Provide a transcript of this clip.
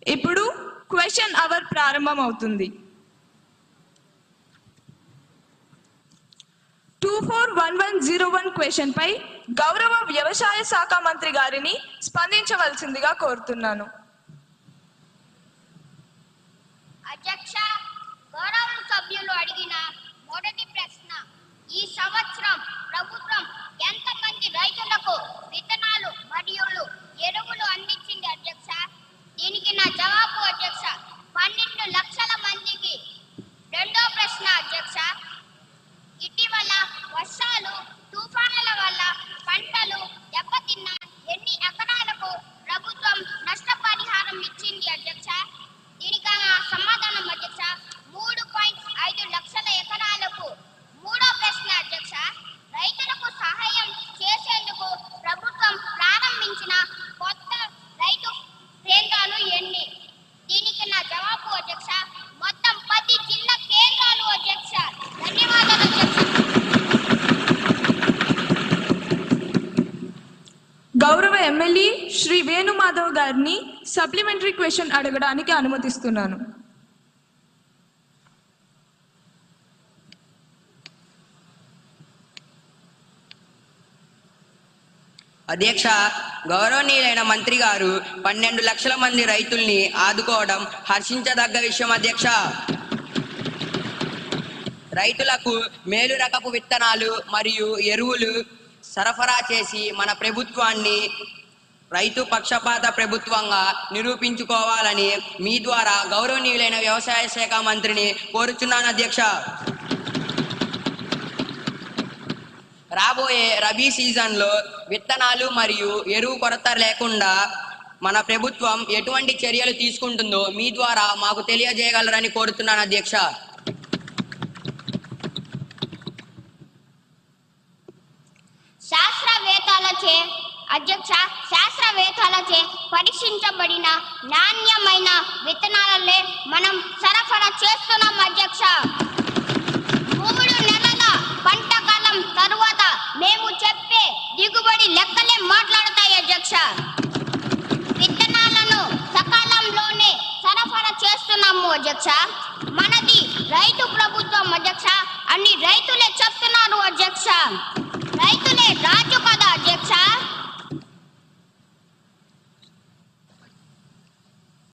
ఇప్పుడు question hour ప్రారంభమవుతుంది. 241101 question పై గౌరవ వ్యవసాయ శాఖ మంత్రి గారిని స్పందించవలసిందిగా కోరుతున్నాను. అధ్యక్ష, గౌరవ సభ్యులు అడిగిన మొదటి ప్రశ్న, ఈ సంవత్సరం ప్రభుత్వం ఎంతమంది రైతులకు విత్తనాలు మరియు ఎరువులు అందించింది అధ్యక్ష? దీనికి నా జవాబు అధ్యక్ష, 12 లక్షల మందికి. రెండో ప్రశ్న అధ్యక్ష, ఇటీవల వర్షాలు తుఫానుల వల్ల పంటలు దెబ్బతిన్న ఎన్ని ఎకరాలకు ప్రభుత్వం నష్టపరిహారం ఇచ్చింది అధ్యక్ష? దీనికి సమాధానం అధ్యక్ష, 3.5 లక్షల ఎకరాలకు. మూడో ప్రశ్న అధ్యక్ష, రైతులకు సహాయం చేసేందుకు ప్రభుత్వం ప్రారంభించిన కొత్త రైతు కేంద్రాలు ఎన్ని? దీనికి నా జవాబు అధ్యక్ష, మొత్తం 10 జిల్లా కేంద్రాలు అధ్యక్ష. ధన్యవాదాలు అధ్యక్ష. గౌరవ ఎమ్మెల్యే శ్రీ వేణుమాధవ్ గారిని సప్లిమెంటరీ క్వశ్చన్ అడగడానికి అనుమతిస్తున్నాను. అధ్యక్ష, గౌరవనీయులైన మంత్రి గారు 12 లక్షల మంది రైతుల్ని ఆదుకోవడం హర్షించదగ్గ విషయం అధ్యక్ష. రైతులకు మేలు రకపు విత్తనాలు మరియు ఎరువులు సరఫరా చేసి మన ప్రభుత్వాన్ని రైతు పక్షపాత ప్రభుత్వంగా నిరూపించుకోవాలని మీ ద్వారా గౌరవనీయులైన వ్యవసాయ శాఖ మంత్రిని కోరుచున్నాను అధ్యక్ష. రాబోయే రబీ సీజన్లో విత్తనాలు మరియు ఎరువు కొరత లేకుండా మన ప్రభుత్వం ఎటువంటి చర్యలు తీసుకుంటుందో మీ ద్వారా మాకు తెలియజేయగలరని కోరుతున్నాను అధ్యక్ష. శాస్త్రవేత్తలచే పరీక్షించబడిన నాణ్యమైన విత్తనాలనే మనం సరఫరా చేస్తున్నాం అధ్యక్ష. 3 నెలల పంట కాలం తరువాత మేము చెప్పే దిగుబడి లెక్కలే మాట్లాడతాయి అధ్యక్ష. విత్తనాలను సకాలంలోనే సరఫరా చేస్తున్నాము అధ్యక్ష. మనది రైతు ప్రభుత్వం అధ్యక్ష అని రైతులే చెప్తున్నారు అధ్యక్ష. రైతుల